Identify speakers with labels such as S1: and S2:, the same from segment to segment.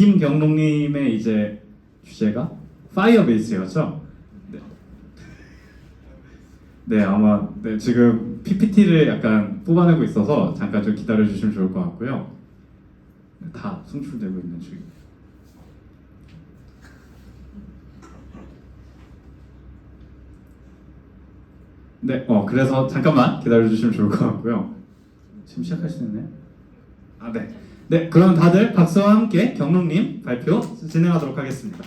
S1: 김경록님의 이제 주제가 파이어베이스였죠. 네, 네 아마 네, 지금 PPT를 약간 뽑아내고 있어서 잠깐 좀 기다려 주시면 좋을 것 같고요. 네, 다 송출되고 있는 중입니다. 네, 그래서 잠깐만 기다려 주시면 좋을 것 같고요. 지금 시작할 수 있나요? 아, 네. 네, 그럼 다들 박수와 함께 경록님 발표 진행하도록 하겠습니다.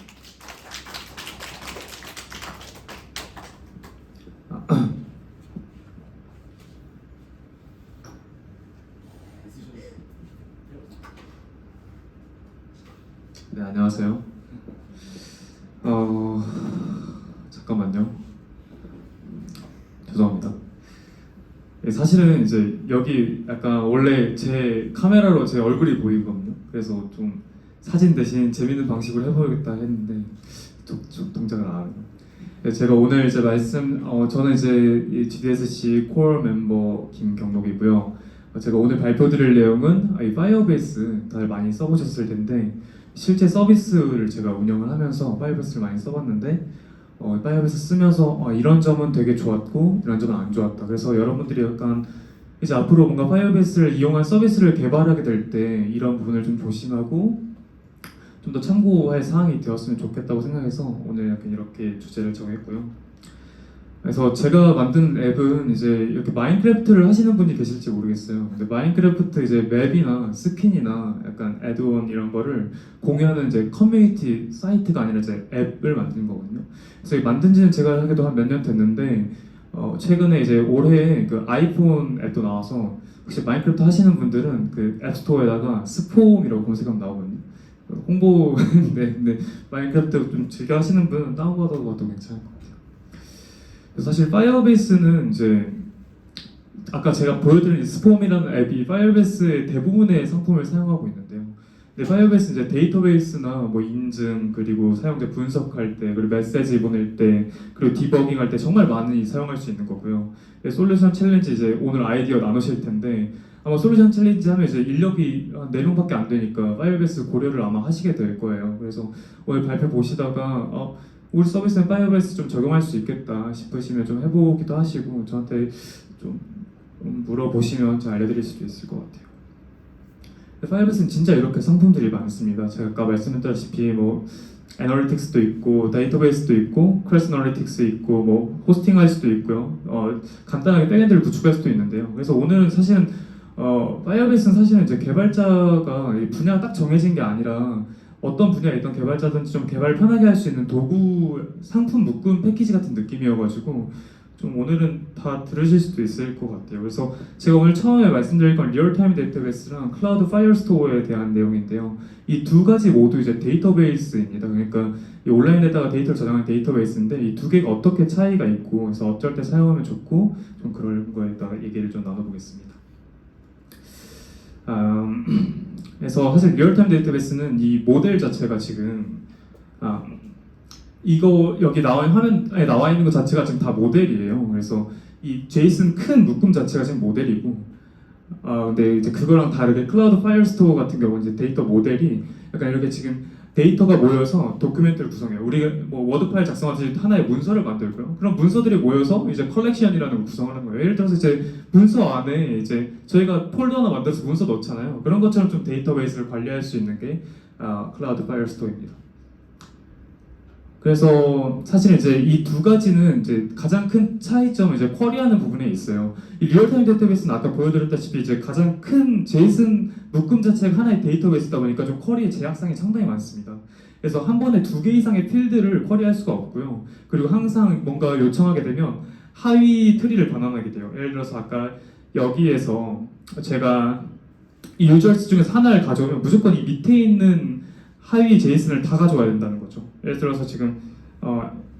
S2: 네, 안녕하세요. 잠깐만요. 죄송합니다. 네, 사실은 이제 여기 약간 원래 제 카메라로 제 얼굴이 보이거든요. 그래서 좀 사진 대신 재밌는 방식으로 해보겠다 했는데 동작을 안 하네요. 네, 제가 오늘 이제 저는 이제 이 GDSC 코어 멤버 김경록이고요. 제가 오늘 발표드릴 내용은 이 파이어베이스 다들 많이 써보셨을 텐데 실제 서비스를 제가 운영을 하면서 파이어베이스를 많이 써봤는데 파이어베이스 쓰면서 이런 점은 되게 좋았고 이런 점은 안 좋았다. 그래서 여러분들이 약간 이제 앞으로 뭔가 파이어베이스를 이용한 서비스를 개발하게 될 때 이런 부분을 좀 조심하고 좀 더 참고할 사항이 되었으면 좋겠다고 생각해서 오늘 약간 이렇게 주제를 정했고요. 그래서 제가 만든 앱은 이제 이렇게 마인크래프트를 하시는 분이 계실지 모르겠어요. 근데 마인크래프트 이제 맵이나 스킨이나 약간 애드온 이런 거를 공유하는 이제 커뮤니티 사이트가 아니라 이제 앱을 만드는 거거든요. 그래서 이 만든 지는 제가 하기도 한 몇 년 됐는데 최근에 이제 올해 그 아이폰 앱도 나와서 혹시 마인크래프트 하시는 분들은 그 앱스토어에다가 스폼이라고 검색하면 나오거든요. 홍보 네, 마인크래프트 좀 즐겨 하시는 분은 다운받아도 것도 괜찮을 것 같아요. 사실 파이어베이스는 이제 아까 제가 보여드린 스폼이라는 앱이 파이어베이스의 대부분의 상품을 사용하고 있는데요. 근데 파이어베이스 이제 데이터베이스나 뭐 인증 그리고 사용자 분석할 때 그리고 메시지 보낼 때 그리고 디버깅 할 때 정말 많이 사용할 수 있는 거고요. 솔루션 챌린지 이제 오늘 아이디어 나누실 텐데 아마 솔루션 챌린지 하면 이제 인력이 4명밖에 안 되니까 파이어베이스 고려를 아마 하시게 될 거예요. 그래서 오늘 발표 보시다가 우리 서비스는 파이어베이스 좀 적용할 수 있겠다 싶으시면 좀 해보기도 하시고 저한테 좀 물어보시면 제가 알려드릴 수도 있을 것 같아요. 파이어베이스는 진짜 이렇게 상품들이 많습니다. 제가 아까 말씀드렸다시피 뭐 애널리틱스도 있고 데이터베이스도 있고 클래스 애널리틱스 있고 뭐 호스팅할 수도 있고요. 간단하게 백엔드를 구축할 수도 있는데요. 그래서 오늘은 사실은 파이어베이스는 사실은 이제 개발자가 분야가 딱 정해진 게 아니라 어떤 분야에 있던 개발자든지 좀 개발 편하게 할 수 있는 도구, 상품 묶음 패키지 같은 느낌이어가지고 좀 오늘은 다 들으실 수도 있을 것 같아요. 그래서 제가 오늘 처음에 말씀드릴 건 리얼타임 데이터베이스랑 클라우드 파이어스토어에 대한 내용인데요. 이 두 가지 모두 이제 데이터베이스입니다. 그러니까 이 온라인에다가 데이터를 저장한 데이터베이스인데 이 두 개가 어떻게 차이가 있고 그래서 어쩔 때 사용하면 좋고 좀 그런 거에 따라 얘기를 좀 나눠보겠습니다. 그래서 사실 리얼타임 데이터베이스는 이 모델 자체가 지금 이거 여기 화면에 나와 있는 것 자체가 지금 다 모델이에요. 그래서 이 제이슨 큰 묶음 자체가 지금 모델이고 근데 이제 그거랑 다르게 클라우드 파이어스토어 같은 경우는 이제 데이터 모델이 약간 이렇게 지금 데이터가 모여서 도큐멘트를 구성해요. 우리가 뭐 워드 파일 작성하듯이 하나의 문서를 만들고요. 그럼 문서들이 모여서 이제 컬렉션이라는 걸 구성을 하는 거예요. 예를 들어서 이제 문서 안에 이제 저희가 폴더 하나 만들어서 문서 넣잖아요. 그런 것처럼 좀 데이터베이스를 관리할 수 있는 게 클라우드 파이어스토어입니다. 그래서 사실 이제 이 두 가지는 이제 가장 큰 차이점은 이제 쿼리하는 부분에 있어요. 이 리얼타임 데이터베이스는 아까 보여드렸다시피 이제 가장 큰 제이슨 묶음 자체가 하나의 데이터베이스다 보니까 좀 쿼리의 제약상이 상당히 많습니다. 그래서 한 번에 2개 이상의 필드를 쿼리할 수가 없고요. 그리고 항상 뭔가 요청하게 되면 하위 트리를 반환하게 돼요. 예를 들어서 아까 여기에서 제가 이 유저스 중에서 하나를 가져오면 무조건 이 밑에 있는 하위 제이슨을 다 가져와야 된다는 거죠. 예를 들어서 지금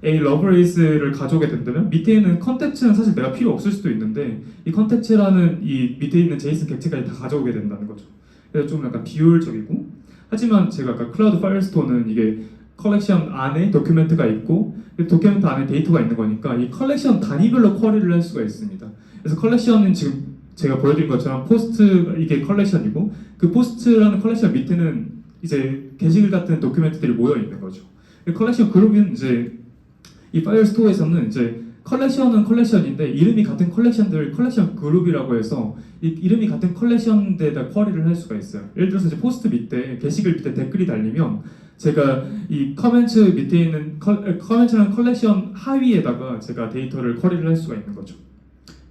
S2: A 러브레이스를 가져오게 된다면 밑에 있는 컨텐츠는 사실 내가 필요 없을 수도 있는데 이 컨텐츠라는 이 밑에 있는 제이슨 객체까지 다 가져오게 된다는 거죠. 그래서 좀 약간 비효율적이고 하지만 제가 아까 클라우드 파이어스토어는 이게 컬렉션 안에 도큐멘트가 있고 도큐멘트 안에 데이터가 있는 거니까 이 컬렉션 단위별로 쿼리를 할 수가 있습니다. 그래서 컬렉션은 지금 제가 보여드린 것처럼 포스트 이게 컬렉션이고 그 포스트라는 컬렉션 밑에는 이제 게시글 같은 도큐멘트들이 모여 있는 거죠. 컬렉션 그룹은 이제 이 파일 스토어에서는 이제 컬렉션은 컬렉션인데 이름이 같은 컬렉션들 컬렉션 그룹이라고 해서 이 이름이 같은 컬렉션대에다 쿼리를 할 수가 있어요. 예를 들어서 이제 포스트 밑에 게시글 밑에 댓글이 달리면 제가 이 커멘트 밑에 있는 커멘트라는 컬렉션 하위에다가 제가 데이터를 쿼리를 할 수가 있는 거죠.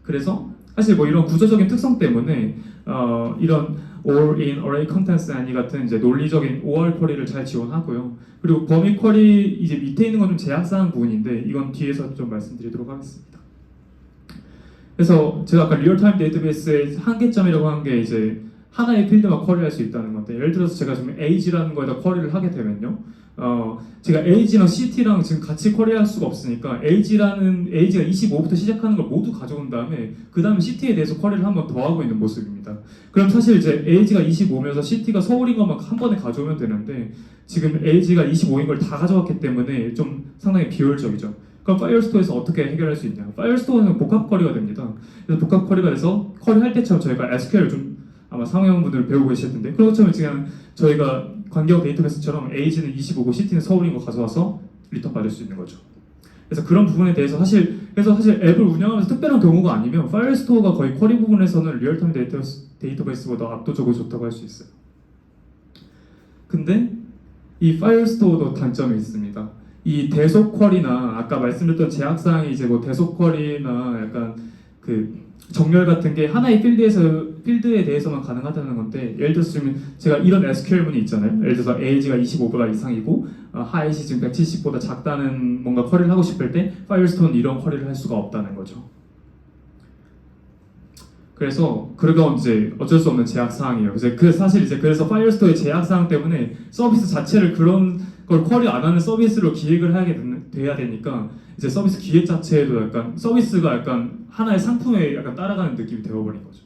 S2: 그래서 사실 뭐 이런 구조적인 특성 때문에 이런 or in array contents any 같은 이제 논리적인 OR 쿼리를 잘 지원하고요. 그리고 범위 쿼리 이제 밑에 있는 건 좀 제약사항 부분인데 이건 뒤에서 좀 말씀드리도록 하겠습니다. 그래서 제가 아까 리얼타임 데이터베이스의 한계점이라고 한 게 이제 하나의 필드만 쿼리할 수 있다는 건데 예를 들어서 제가 지금 age라는 거에다 쿼리를 하게 되면요. 제가 age랑 ct랑 지금 같이 쿼리할 수가 없으니까 age가 25부터 시작하는 걸 모두 가져온 다음에 그 다음에 ct에 대해서 쿼리를 한 번 더 하고 있는 모습입니다. 그럼 사실 이제 age가 25면서 ct가 서울인 것만 한 번에 가져오면 되는데 지금 age가 25인 걸 다 가져왔기 때문에 좀 상당히 비효율적이죠. 그럼 파이어스토어에서 어떻게 해결할 수 있냐? 파이어스토어는 복합 쿼리가 됩니다. 그래서 복합 쿼리가 돼서 쿼리할 때처럼 저희가 SQL 좀 아마 상회원분들 배우고 계실 텐데 그런 것처럼 지금 저희가 관계형 데이터베이스처럼 age는 25고 ct는 서울인 거 가져와서 리턴 받을 수 있는 거죠. 그래서 그런 부분에 대해서 사실 앱을 운영하면서 특별한 경우가 아니면 파이어스토어가 거의 쿼리 부분에서는 리얼타임 데이터베이스보다 압도적으로 좋다고 할 수 있어요. 근데 이 파이어스토어도 단점이 있습니다. 이 대속 쿼리나 아까 말씀드렸던 제약사항이 이제 뭐 대속 쿼리나 약간 그 정렬 같은 게 하나의 필드에 대해서만 가능하다는 건데 예를 들어서 지금 제가 이런 SQL문이 있잖아요. 예를 들어서 age가 25보다 이상이고 height이 지금 170보다 작다는 뭔가 쿼리를 하고 싶을 때 파이어스토어는 이런 쿼리를 할 수가 없다는 거죠. 그래서 그건 이제 어쩔 수 없는 제약 사항이에요. 그래서 파이어스토어의 제약 사항 때문에 서비스 자체를 그런 걸 쿼리 안 하는 서비스로 기획을 하게 돼야 되니까 이제 서비스 기획 자체에도 약간 서비스가 약간 하나의 상품에 약간 따라가는 느낌이 되어버린 거죠.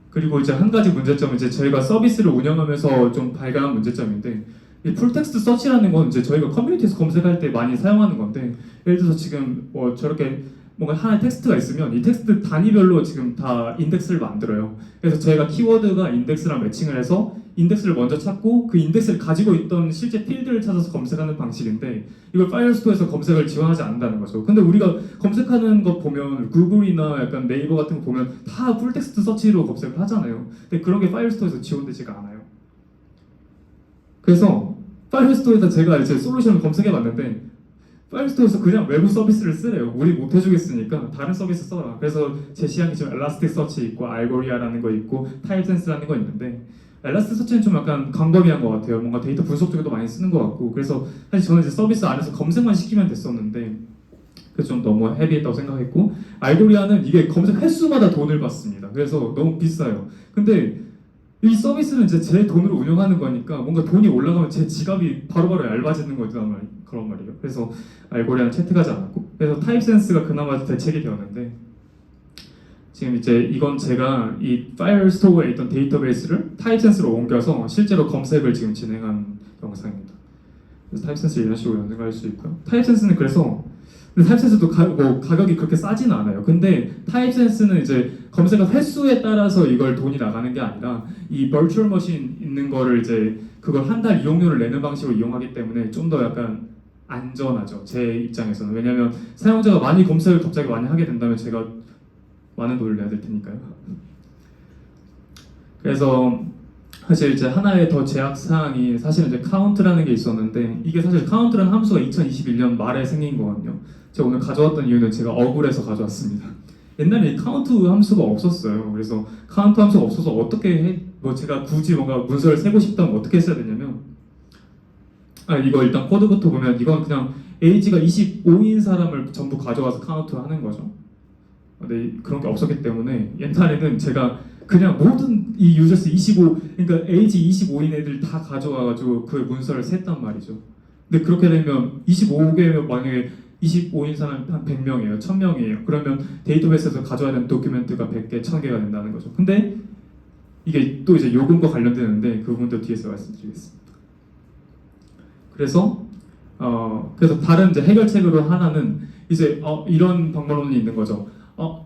S2: 그리고 이제 한 가지 문제점은 이제 저희가 서비스를 운영하면서 좀 발견한 문제점인데 이 풀텍스트 서치라는 건 이제 저희가 커뮤니티에서 검색할 때 많이 사용하는 건데 예를 들어서 지금 뭐 저렇게 뭔가 하나의 텍스트가 있으면 이 텍스트 단위별로 지금 다 인덱스를 만들어요. 그래서 저희가 키워드가 인덱스랑 매칭을 해서 인덱스를 먼저 찾고 그 인덱스를 가지고 있던 실제 필드를 찾아서 검색하는 방식인데 이걸 파이어스토어에서 검색을 지원하지 않는다는 거죠. 근데 우리가 검색하는 거 보면 구글이나 약간 네이버 같은 거 보면 다 풀텍스트 서치로 검색을 하잖아요. 근데 그런 게 파이어스토어에서 지원되지가 않아요. 그래서 파이어스토어에다 제가 이제 솔루션을 검색해 봤는데 파이어스토어에서 그냥 외부 서비스를 쓰래요. 우리 못 해주겠으니까 다른 서비스 써라. 그래서 제시한 게 지금 엘라스틱 서치 있고 알고리아라는 거 있고 타입센스라는 거 있는데 엘라스틱 서치는 좀 약간 광범위한 것 같아요. 뭔가 데이터 분석 쪽에도 많이 쓰는 것 같고 그래서 사실 저는 이제 서비스 안에서 검색만 시키면 됐었는데 그래서 좀 너무 헤비했다고 생각했고 알고리아는 이게 검색 횟수마다 돈을 받습니다. 그래서 너무 비싸요. 근데 이 서비스는 이제 제 돈으로 운영하는 거니까 뭔가 돈이 올라가면 제 지갑이 바로바로 얇아지는 그런 말이에요. 그래서 알고리아는 채택하지 않았고 그래서 타입센스가 그나마 대책이 되었는데 지금 이제 이건 제가 이 파이어스토어에 있던 데이터베이스를 타입센스로 옮겨서 실제로 검색을 지금 진행한 영상입니다. 그래서 타입센스 이런 식으로 연결할 수 있고요. 타입센스는 그래서 근데 타입센스도 가격이 그렇게 싸지는 않아요. 근데 타입센스는 이제 검색어 횟수에 따라서 이걸 돈이 나가는 게 아니라 이 버추얼 머신 있는 거를 이제 그걸 한 달 이용료를 내는 방식으로 이용하기 때문에 좀 더 약간 안전하죠. 제 입장에서는. 왜냐면 사용자가 많이 검색을 갑자기 많이 하게 된다면 제가 많은 돈을 내야 될 테니까요. 그래서 사실 이제 하나의 더 제약 사항이 사실은 이제 카운트라는 게 있었는데 이게 사실 카운트라는 함수가 2021년 말에 생긴 거거든요. 제가 오늘 가져왔던 이유는 제가 억울해서 가져왔습니다. 옛날에 이 카운트 함수가 없었어요. 그래서 카운트 함수가 없어서 뭐 제가 굳이 뭔가 문서를 세고 싶다면 어떻게 했어야 되냐면 이거 일단 코드부터 보면 이건 그냥 age가 25인 사람을 전부 가져와서 카운트하는 거죠. 근데 그런 게 없었기 때문에 옛날에는 제가 그냥 모든 이 유저스 25 그러니까 age 25인 애들 다 가져와가지고 그 문서를 셌단 말이죠. 근데 그렇게 되면 25개면 만약에 25인 사람 한 100명이에요. 1000명이에요. 그러면 데이터베이스에서 가져와야 되는 도큐멘트가 100개, 1000개가 된다는 거죠. 근데 이게 또 이제 요금과 관련되는데 그 부분도 뒤에서 말씀드리겠습니다. 그래서 다른 이제 해결책으로 하나는 이제 이런 방법론이 있는 거죠.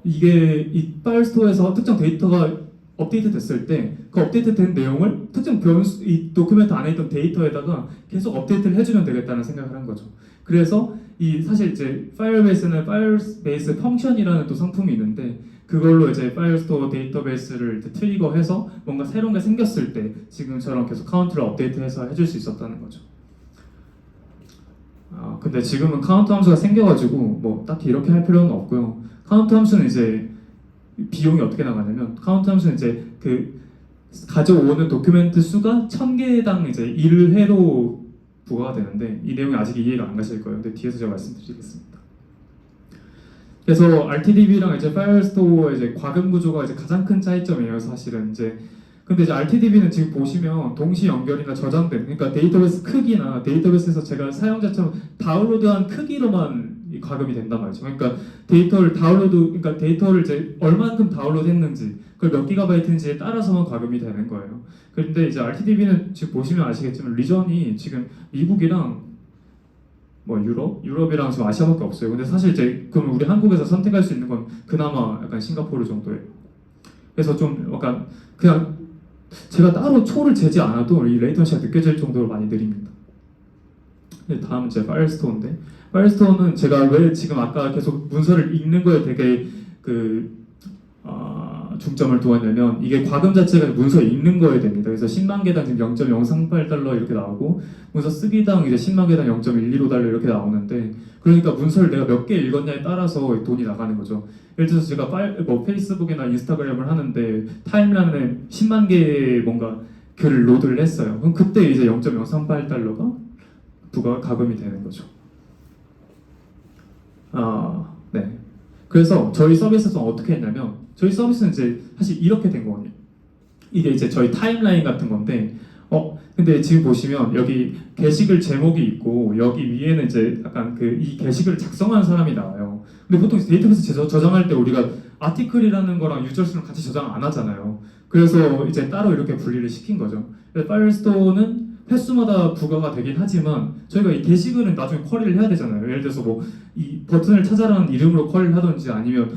S2: 이게 이 파일스토어에서 특정 데이터가 업데이트 됐을 때 그 업데이트 된 내용을 특정 변수, 이 도큐멘트 안에 있던 데이터에다가 계속 업데이트를 해주면 되겠다는 생각을 한 거죠. 그래서 이 사실 이제 파이어베이스는 파이어베이스 펑션이라는 또 상품이 있는데 그걸로 이제 파이어스토어 데이터베이스를 이제 트리거해서 뭔가 새로운 게 생겼을 때 지금처럼 계속 카운트를 업데이트해서 해줄 수 있었다는 거죠. 근데 지금은 카운트 함수가 생겨가지고 뭐 딱히 이렇게 할 필요는 없고요. 카운트 함수는 이제 비용이 어떻게 나가냐면 카운트 함수는 이제 그 가져오는 도큐멘트 수가 1000개당 이제 1회로 부과가 되는데 이 내용이 아직 이해가 안 가실 거예요. 근데 뒤에서 제가 말씀드리겠습니다. 그래서 RTDB랑 이제 파이어스토어의 이제 과금 구조가 이제 가장 큰 차이점이에요, 사실은 이제. 근데 이제 RTDB는 지금 보시면 동시 연결이나 저장된, 그러니까 데이터베이스 크기나 데이터베이스에서 제가 사용자처럼 다운로드한 크기로만 이 과금이 된단 말이죠. 그러니까 데이터를 그러니까 데이터를 이제 얼만큼 다운로드했는지, 그걸 몇 기가바이트인지에 따라서만 과금이 되는 거예요. 그런데 이제 RTDB는 지금 보시면 아시겠지만 리전이 지금 미국이랑 뭐 유럽이랑 지금 아시아밖에 없어요. 근데 사실 이제 그럼 우리 한국에서 선택할 수 있는 건 그나마 약간 싱가포르 정도예요. 그래서 좀 약간 그냥 제가 따로 초를 재지 않아도 이 레이턴시가 느껴질 정도로 많이 느립니다. 다음은 이제 파이어스토어인데 파이어스토어는 제가 왜 지금 아까 계속 문서를 읽는 거에 되게 중점을 두었냐면 이게 과금 자체가 문서 읽는 거에 됩니다. 그래서 10만 개당 지금 0.038달러 이렇게 나오고 문서 쓰기당 이제 10만 개당 0.115달러 이렇게 나오는데 그러니까 문서를 내가 몇 개 읽었냐에 따라서 돈이 나가는 거죠. 예를 들어서 제가 페이스북이나 인스타그램을 하는데 타임라인에 10만 개의 뭔가 글을 로드를 했어요. 그럼 그때 이제 0.038달러가 가금이 되는 거죠. 네. 그래서 저희 서비스에서 어떻게 했냐면 저희 서비스는 이제 사실 이렇게 된 거거든요. 이게 이제 저희 타임라인 같은 건데 근데 지금 보시면 여기 게시글 제목이 있고 여기 위에는 이제 약간 이 게시글을 작성하는 사람이 나와요. 근데 보통 데이터베이스 저장할 때 우리가 아티클이라는 거랑 유저수는 같이 저장 안 하잖아요. 그래서 이제 따로 이렇게 분리를 시킨 거죠. 파이어스토어는 횟수마다 부과가 되긴 하지만 저희가 이 게시글은 나중에 쿼리를 해야 되잖아요. 예를 들어서 뭐 이 버튼을 찾아라는 이름으로 쿼리를 하든지 아니면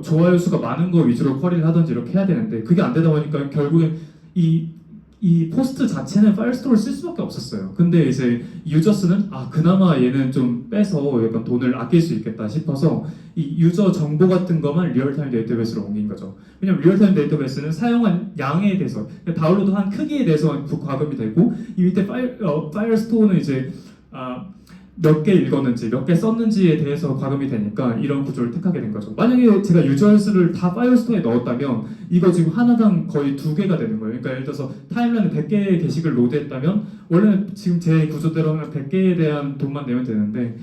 S2: 좋아요 수가 많은 거 위주로 쿼리를 하든지 이렇게 해야 되는데 그게 안 되다 보니까 결국엔 이 포스트 자체는 파이어스토어를 쓸 수밖에 없었어요. 근데 이제 유저스는 그나마 얘는 좀 빼서 약간 돈을 아낄 수 있겠다 싶어서 이 유저 정보 같은 것만 리얼타임 데이터베이스로 옮긴 거죠. 왜냐면 리얼타임 데이터베이스는 사용한 양에 대해서 다운로드한 크기에 대해서 과금이 되고 이 밑에 파이어스토어는 이제 몇 개 읽었는지 몇 개 썼는지에 대해서 과금이 되니까 이런 구조를 택하게 된 거죠. 만약에 제가 유저 수를 다 파이어스토어에 넣었다면 이거 지금 하나당 거의 2개가 되는 거예요. 그러니까 예를 들어서 타임라인에 100개의 게시글 로드했다면 원래는 지금 제 구조대로는 100개에 대한 돈만 내면 되는데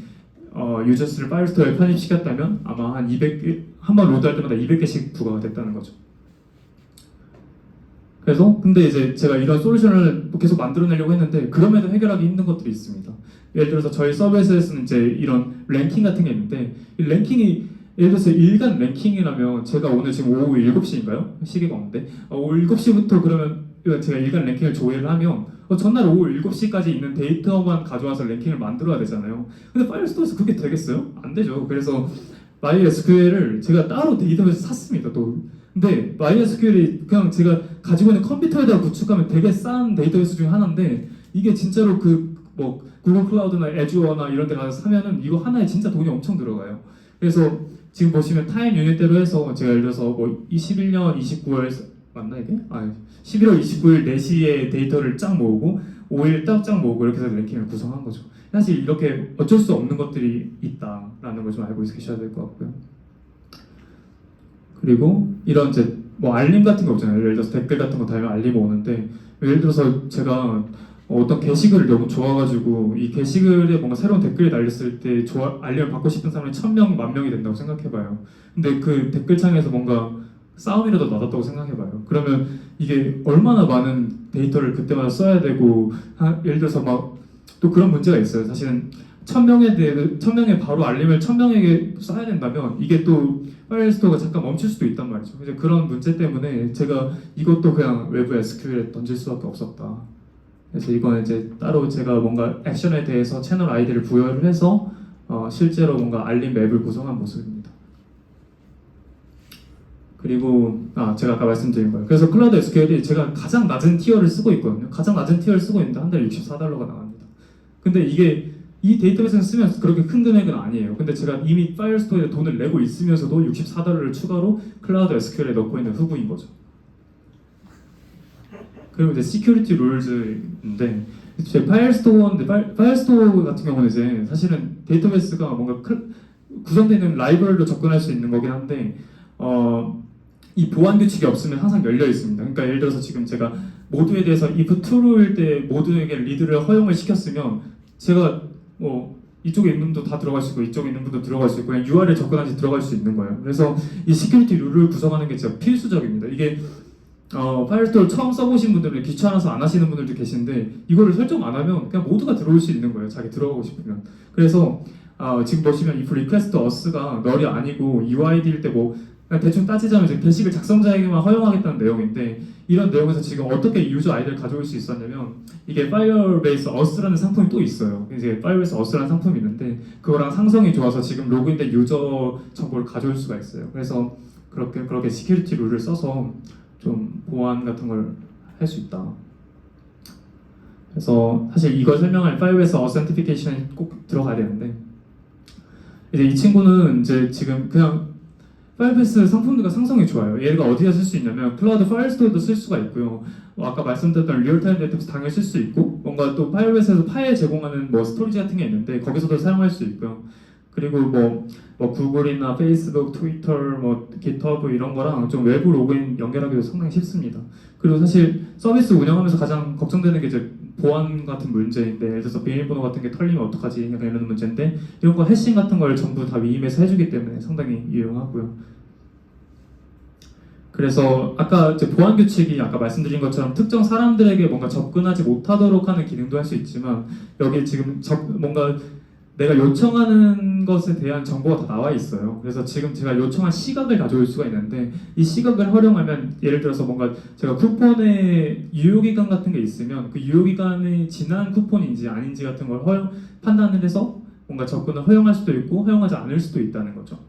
S2: 유저 수를 파이어스토어에 편입시켰다면 아마 한 200개 한 번 로드할 때마다 200개씩 부과가 됐다는 거죠. 그래서 근데 이제 제가 이런 솔루션을 계속 만들어내려고 했는데 그럼에도 해결하기 힘든 것들이 있습니다. 예를 들어서 저희 서비스에서는 이제 이런 랭킹 같은 게 있는데 이 랭킹이 예를 들어서 일간 랭킹이라면 제가 오늘 지금 오후 7시인가요? 시계가 없는데 오후 7시부터 그러면 제가 일간 랭킹을 조회를 하면 전날 오후 7시까지 있는 데이터만 가져와서 랭킹을 만들어야 되잖아요. 근데 파이어스토어에서 그게 되겠어요? 안 되죠. 그래서 MySQL을 제가 따로 데이터베이스 샀습니다. 또 근데 MySQL이 그냥 제가 가지고 있는 컴퓨터에다가 구축하면 되게 싼 데이터베이스 중에 하나인데 이게 진짜로 뭐 구글 클라우드나 애주어나 이런 데 가서 사면은 이거 하나에 진짜 돈이 엄청 들어가요. 그래서 지금 보시면 타임 유닛대로 해서 제가 예를 들어서 뭐 21년 29월 맞나 이게? 11월 29일 4시에 데이터를 쫙 모으고 5일 쫙 모으고 이렇게 해서 랭킹을 구성한 거죠. 사실 이렇게 어쩔 수 없는 것들이 있다라는 걸 좀 알고 계셔야 될 것 같고요. 그리고 이런 이제 뭐 알림 같은 거 없잖아요. 예를 들어서 댓글 같은 거 달면 알림 오는데 예를 들어서 제가 어떤 게시글을 너무 좋아가지고 이 게시글에 뭔가 새로운 댓글이 달렸을 때 알림을 받고 싶은 사람이 1000명, 10,000명이 된다고 생각해봐요. 근데 그 댓글창에서 뭔가 싸움이라도 나왔다고 생각해봐요. 그러면 이게 얼마나 많은 데이터를 그때마다 써야 되고 예를 들어서 막 또 그런 문제가 있어요. 사실은 1000명에 바로 알림을 1000명에게 써야 된다면 이게 또 파이어스토어가 잠깐 멈출 수도 있단 말이죠. 그래서 그런 문제 때문에 제가 이것도 그냥 외부 SQL에 던질 수밖에 없었다. 그래서 이거는 이제 따로 제가 뭔가 액션에 대해서 채널 아이디를 부여를 해서 실제로 뭔가 알림 맵을 구성한 모습입니다. 그리고 제가 아까 말씀드린 거예요. 그래서 클라우드 SQL이 제가 가장 낮은 티어를 쓰고 있거든요. 가장 낮은 티어를 쓰고 있는데 한 달에 $64가 나갑니다. 근데 이게 이 데이터베이스를 쓰면 그렇게 큰 금액은 아니에요. 근데 제가 이미 파이어스토어에 돈을 내고 있으면서도 $64를 추가로 클라우드 SQL에 넣고 있는 후보인 거죠. 그리고 이제 시큐리티 룰즈인데 제 파이어스토어인데 파이어스토어 같은 경우는 이제 사실은 데이터베이스가 뭔가 구성되는 라이브러리로 접근할 수 있는 거긴 한데 이 보안 규칙이 없으면 항상 열려 있습니다. 그러니까 예를 들어서 지금 제가 모두에 대해서 if true일 때 모두에게 리드를 허용을 시켰으면 제가 뭐 이쪽에 있는 분도 다 들어갈 수 있고 이쪽에 있는 분도 들어갈 수 있고 그냥 URL에 접근하지 들어갈 수 있는 거예요. 그래서 이 시큐리티 룰을 구성하는 게 진짜 필수적입니다. 이게 파이어스토어 처음 써보신 분들은 귀찮아서 안 하시는 분들도 계신데 이거를 설정 안 하면 그냥 모두가 들어올 수 있는 거예요. 자기 들어가고 싶으면. 그래서 지금 보시면 if request us가 널이 아니고 UID일 때 뭐 대충 따지자면 이제 게시글 작성자에게만 허용하겠다는 내용인데 이런 내용에서 지금 어떻게 유저 아이디를 가져올 수 있었냐면 이게 Firebase Us라는 상품이 또 있어요. 이제 Firebase Us라는 상품이 있는데 그거랑 상성이 좋아서 지금 로그인된 유저 정보를 가져올 수가 있어요. 그래서 그렇게 시큐리티 룰을 써서 좀 보안 같은 걸 할 수 있다. 그래서 사실 이걸 설명할 Firebase Authentication이 꼭 들어가야 되는데 이제 이 친구는 이제 지금 그냥 파이어베이스 상품들과 상성이 좋아요. 얘가 어디다 쓸 수 있냐면 클라우드 파일스토어도 쓸 수가 있고요. 아까 말씀드렸던 리얼타임 데이터베이스 당연히 쓸 수 있고 뭔가 또 파이어베이스에서 파일 제공하는 뭐 스토리지 같은 게 있는데 거기서도 사용할 수 있고요. 그리고 뭐 구글이나 페이스북, 트위터, 뭐 깃허브 이런 거랑 좀 외부 로그인 연결하기도 상당히 쉽습니다. 그리고 사실 서비스 운영하면서 가장 걱정되는 게 이제 보안 같은 문제인데 예를 들어서 비밀번호 같은 게 털리면 어떡하지 약간 이런 문제인데 이런 거 해싱 같은 걸 전부 다 위임해서 해주기 때문에 상당히 유용하고요. 그래서 아까 이제 보안 규칙이 아까 말씀드린 것처럼 특정 사람들에게 뭔가 접근하지 못하도록 하는 기능도 할 수 있지만 여기 지금 뭔가 내가 요청하는 것에 대한 정보가 다 나와 있어요. 그래서 지금 제가 요청한 시각을 가져올 수가 있는데 이 시각을 활용하면 예를 들어서 뭔가 제가 쿠폰에 유효기간 같은 게 있으면 그 유효기간이 지난 쿠폰인지 아닌지 같은 걸 판단을 해서 뭔가 접근을 허용할 수도 있고 허용하지 않을 수도 있다는 거죠.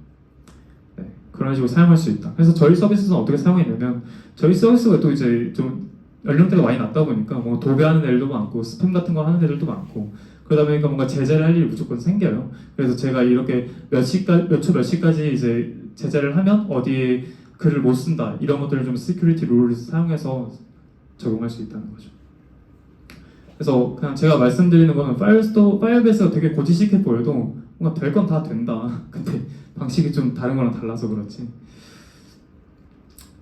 S2: 네, 그런 식으로 사용할 수 있다. 그래서 저희 서비스는 어떻게 사용했냐면 저희 서비스가 또 이제 좀 연령대가 많이 낮다 보니까 뭐 도배하는 애들도 많고 스팸 같은 거 하는 애들도 많고 그러다 보니까 뭔가 제재를 할 일이 무조건 생겨요. 그래서 제가 이렇게 몇 초 몇 시까지 이제 제재를 하면 어디에 글을 못 쓴다 이런 것들을 좀 시큐리티 룰을 사용해서 적용할 수 있다는 거죠. 그래서 그냥 제가 말씀드리는 거는 파이어베이스가 되게 고지식해 보여도 뭔가 될 건 다 된다. 근데 방식이 좀 다른 거랑 달라서 그렇지.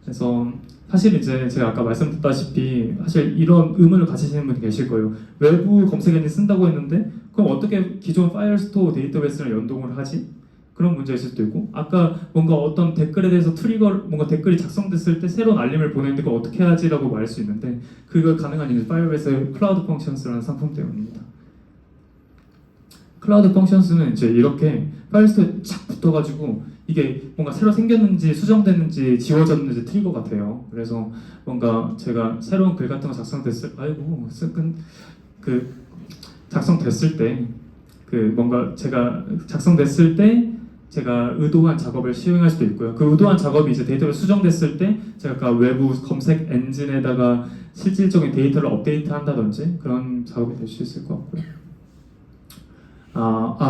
S2: 그래서 사실 이제 제가 아까 말씀드렸다시피 사실 이런 의문을 가지시는 분이 계실 거예요. 외부 검색 엔진 쓴다고 했는데 그럼 어떻게 기존 파이어스토어 데이터베이스랑 연동을 하지? 그런 문제일 수도 있고 아까 뭔가 어떤 댓글에 대해서 뭔가 댓글이 작성됐을 때 새로운 알림을 보내는데 그걸 어떻게 하지라고 말할 수 있는데 그걸 가능한 이유는 파이어베이스의 클라우드 펑션스라는 상품 때문입니다. 클라우드 펑션스는 이제 이렇게 파이어스토어에 착 붙어가지고 이게 뭔가 새로 생겼는지 수정됐는지 지워졌는지 트리거 같아요. 그래서 뭔가 제가 새로운 글 같은 거 작성됐을 때 뭔가 제가 작성됐을 때 제가 의도한 작업을 시행할 수도 있고요. 그 의도한 작업이 이제 데이터가 수정됐을 때 제가 외부 검색 엔진에다가 실질적인 데이터를 업데이트한다든지 그런 작업이 될 수 있을 것 같고요.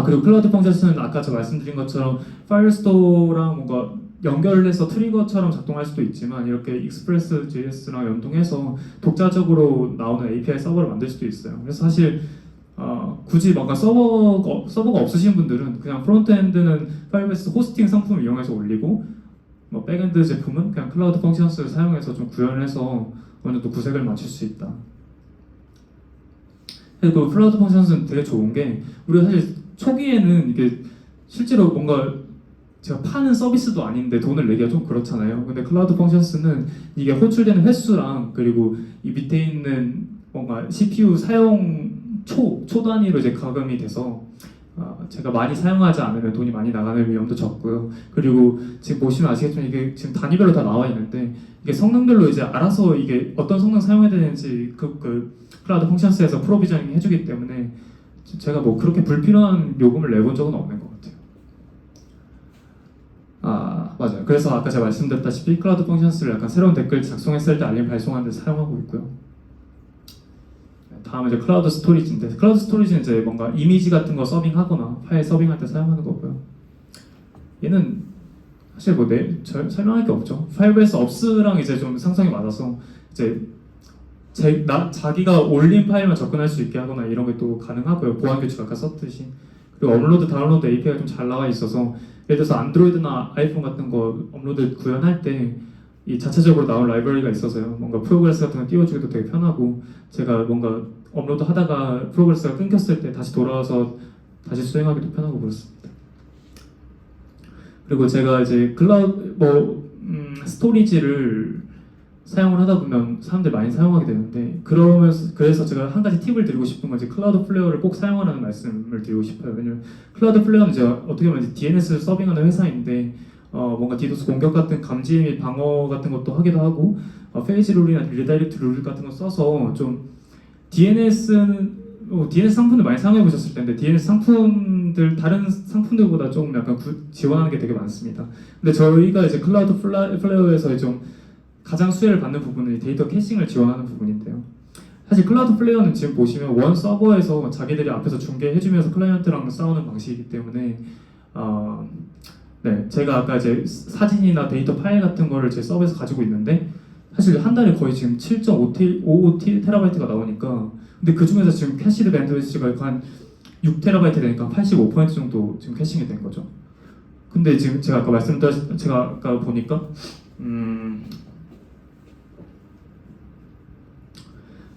S2: 그리고 클라우드 펑션스는 아까 제가 말씀드린 것처럼 파이어스토어랑 뭔가 연결해서 트리거처럼 작동할 수도 있지만 이렇게 익스프레스.js랑 연동해서 독자적으로 나오는 API 서버를 만들 수도 있어요. 그래서 사실 굳이 뭔가 서버가 없으신 분들은 그냥 프론트엔드는 파이어베이스 호스팅 상품을 이용해서 올리고 뭐 백엔드 제품은 그냥 클라우드 펑션스를 사용해서 좀 구현해서 어느 정도 구색을 맞출 수 있다. 그리고 클라우드 펑션스는 되게 좋은 게 우리가 사실 초기에는 이게 실제로 뭔가 제가 파는 서비스도 아닌데 돈을 내기가 좀 그렇잖아요. 근데 클라우드 펑션스는 이게 호출되는 횟수랑 그리고 이 밑에 있는 뭔가 CPU 사용 초 단위로 이제 가금이 돼서 제가 많이 사용하지 않으면 돈이 많이 나가는 위험도 적고요. 그리고 지금 보시면 아시겠지만 이게 지금 단위별로 다 나와 있는데 이게 성능별로 이제 알아서 이게 어떤 성능 사용해야 되는지 그 클라우드 펑션스에서 프로비저닝 해주기 때문에 제가 뭐 그렇게 불필요한 요금을 내본 적은 없는 것 같아요. 맞아요. 그래서 아까 제가 말씀드렸다시피 클라우드 펑션스를 약간 새로운 댓글 작성했을 때 알림 발송하는 데 사용하고 있고요. 다음은 이제 클라우드 스토리지인데, 클라우드 스토리지는 이제 뭔가 이미지 같은 거 서빙하거나 파일 서빙할 때 사용하는 거고요. 얘는 사실 뭐 설명할 게 없죠. 파이브에서 업스랑 이제 좀 상성이 맞아서 이제 자기가 올린 파일만 접근할 수 있게 하거나 이런 게 또 가능하고요. 보안 규칙 아까 썼듯이. 그리고 업로드 다운로드 API가 좀 잘 나와 있어서 예를 들어서 안드로이드나 아이폰 같은 거 업로드 구현할 때 이 자체적으로 나온 라이브러리가 있어서요. 뭔가 프로그레스 같은 거 띄워주기도 되게 편하고, 제가 뭔가 업로드 하다가 프로그레스가 끊겼을 때 다시 돌아와서 다시 수행하기도 편하고 그렇습니다. 그리고 제가 이제 클라우드 스토리지를 사용을 하다 보면 사람들이 많이 사용하게 되는데, 그래서 제가 한 가지 팁을 드리고 싶은 건 이제 클라우드 플레어를 꼭 사용하라는 말씀을 드리고 싶어요. 왜냐면 클라우드 플레어는 이제 어떻게 보면 이제 DNS를 서빙하는 회사인데 뭔가 디도스 공격 같은 감지 및 방어 같은 것도 하기도 하고, 페이지 룰이나 리다이렉트 룰 같은 거 써서 좀 DNS 상품들 많이 사용해 보셨을 텐데, DNS 상품들 다른 상품들보다 조금 약간 지원하는 게 되게 많습니다. 근데 저희가 이제 클라우드 플레어에서 좀 가장 수혜를 받는 부분은 데이터 캐싱을 지원하는 부분인데요. 사실 클라우드 플레이어는 지금 보시면 원 서버에서 자기들이 앞에서 중계해주면서 클라이언트랑 싸우는 방식이기 때문에 네, 제가 아까 이제 사진이나 데이터 파일 같은 거를 제 서버에서 가지고 있는데, 사실 한 달에 거의 지금 7.5TB가 나오니까, 근데 그 중에서 지금 캐시드 밴드위스가 한 6TB 되니까 85% 정도 지금 캐싱이 된 거죠. 근데 지금 제가 아까 보니까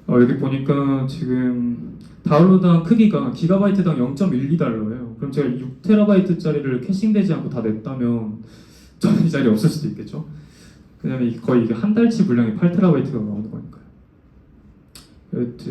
S2: 여기 보니까 지금 다운로드한 크기가 기가바이트당 0.12달러예요. 그럼 제가 6TB짜리를 캐싱되지 않고 다 냈다면 저는 이 자리 없을 수도 있겠죠. 왜냐면 거의 이게 한 달치 분량이 8TB가 나오는 거니까요.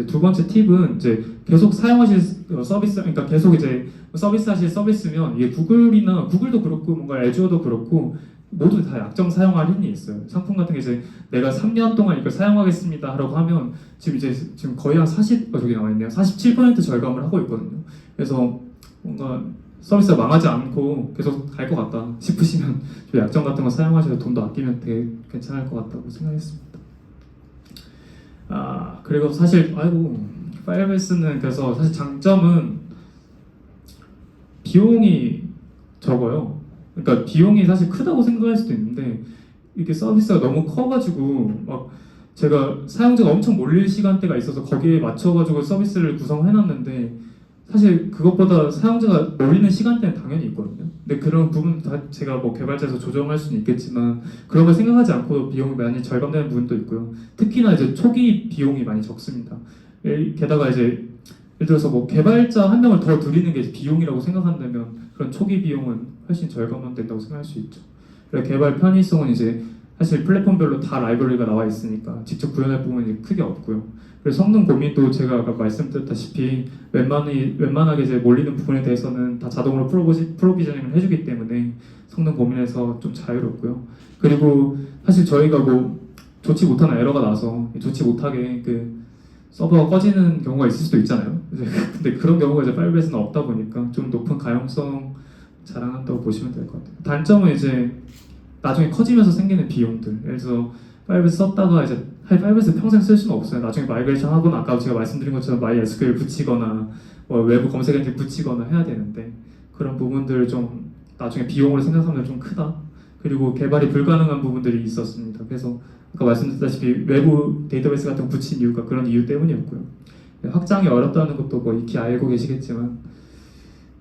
S2: 두 번째 팁은 이제 계속 사용하실 서비스, 그러니까 계속 이제 서비스하실 서비스면 이게 구글도 그렇고 뭔가 애주어도 그렇고 모두 다 약정 사용 할인이 있어요. 상품 같은 게 이제 내가 3년 동안 이걸 사용하겠습니다 하라고 하면 지금 거의 한 저기 나와 있네요. 47% 절감을 하고 있거든요. 그래서 뭔가 서비스가 망하지 않고 계속 갈 것 같다 싶으시면 약정 같은 거 사용하셔서 돈도 아끼면 되게 괜찮을 것 같다고 생각했습니다. 그리고 사실 파이어베이스는 그래서 사실 장점은 비용이 적어요. 그러니까 비용이 사실 크다고 생각할 수도 있는데, 이게 서비스가 너무 커가지고 막 제가 사용자가 엄청 몰릴 시간대가 있어서 거기에 맞춰가지고 서비스를 구성해놨는데, 사실 그것보다 사용자가 몰리는 시간대는 당연히 있거든요. 근데 그런 부분 다 제가 뭐 개발자에서 조정할 수는 있겠지만 그런 걸 생각하지 않고 비용이 많이 절감되는 부분도 있고요. 특히나 이제 초기 비용이 많이 적습니다. 게다가 이제 예를 들어서 뭐 개발자 한 명을 더 들이는 게 비용이라고 생각한다면 그런 초기 비용은 훨씬 절감은 된다고 생각할 수 있죠. 그리고 개발 편의성은 이제 사실 플랫폼별로 다 라이브러리가 나와 있으니까 직접 구현할 부분이 크게 없고요. 그래서 성능 고민도 제가 아까 말씀드렸다시피 웬만하게 이제 몰리는 부분에 대해서는 다 자동으로 프로비저닝을 해주기 때문에 성능 고민에서 좀 자유롭고요. 그리고 사실 저희가 뭐 좋지 못한 에러가 나서 좋지 못하게 그 서버가 꺼지는 경우가 있을 수도 있잖아요. 근데 그런 경우가 이제 파이어베이스는 없다 보니까 좀 높은 가용성 자랑한다고 보시면 될 것 같아요. 단점은 이제 나중에 커지면서 생기는 비용들. 예를 들어서 파이어베이스 썼다가 이제 파이어베이스 평생 쓸 수는 없어요. 나중에 마이그레이션 하거나 아까 제가 말씀드린 것처럼 MySQL 붙이거나 외부 검색 엔진 붙이거나 해야 되는데, 그런 부분들을 좀 나중에 비용을 생각하면 좀 크다. 그리고 개발이 불가능한 부분들이 있었습니다. 그래서 아까 말씀드렸다시피 외부 데이터베이스 같은 거 붙인 이유가 그런 이유 때문이었고요. 확장이 어렵다는 것도 뭐 익히 알고 계시겠지만,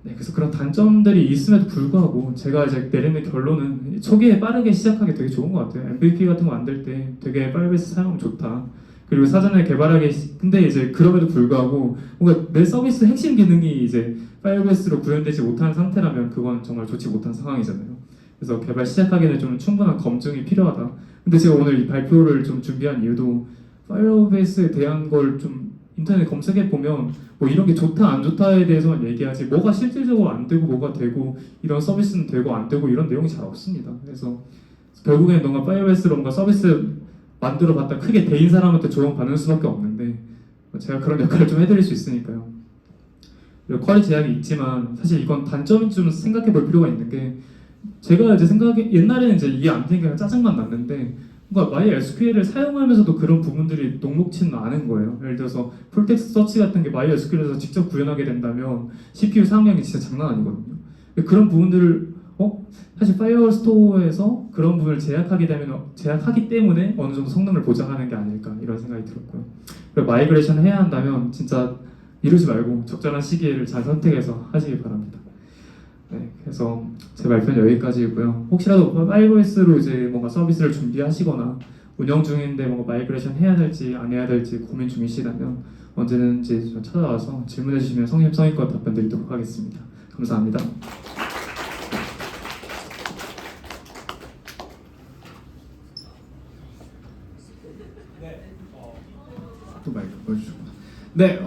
S2: 그래서 그런 단점들이 있음에도 불구하고 제가 이제 내리는 결론은 초기에 빠르게 시작하기 되게 좋은 것 같아요. MVP 같은 거 만들 때 되게 파이어베이스 사용하면 좋다. 그리고 사전에 근데 이제 그럼에도 불구하고 뭔가 내 서비스 핵심 기능이 이제 파이어베이스로 구현되지 못한 상태라면 그건 정말 좋지 못한 상황이잖아요. 그래서 개발 시작하기에는 좀 충분한 검증이 필요하다. 근데 제가 오늘 이 발표를 좀 준비한 이유도 파이어베이스에 대한 걸 좀 인터넷 검색해 보면 뭐 이런 게 좋다 안 좋다에 대해서만 얘기하지 뭐가 실질적으로 안 되고 뭐가 되고 이런 서비스는 되고 안 되고 이런 내용이 잘 없습니다. 그래서 결국엔 뭔가 파이어베이스로 뭔가 서비스 만들어 봤다 크게 대인 사람한테 조언 받는 수밖에 없는데, 제가 그런 역할을 좀 해드릴 수 있으니까요. 퀄리티 제약이 있지만 사실 이건 단점인 좀 생각해 볼 필요가 있는 게, 제가 이제 생각에 옛날에는 이제 이해 안 되니까 짜증만 났는데 뭔가 MySQL을 사용하면서도 그런 부분들이 녹록치는 않은 거예요. 예를 들어서 풀텍스트 서치 같은 게 MySQL에서 직접 구현하게 된다면 CPU 사용량이 진짜 장난 아니거든요. 그런 부분들을 사실 파이어스토어에서 그런 부분을 제약하기 때문에 어느 정도 성능을 보장하는 게 아닐까 이런 생각이 들었고요. 그리고 마이그레이션 해야 한다면 진짜 미루지 말고 적절한 시기를 잘 선택해서 하시기 바랍니다. 네, 그래서 제 발표는 여기까지이고요. 혹시라도 파이브에스로 이제 뭔가 서비스를 준비하시거나 운영 중인데 뭔가 마이그레이션 해야 될지 안 해야 될지 고민 중이시다면 언제든지 저 찾아와서 질문해 주시면 성심성의껏 답변 드리도록 하겠습니다. 감사합니다.
S1: 또 마이크 보여주셨구나. 네.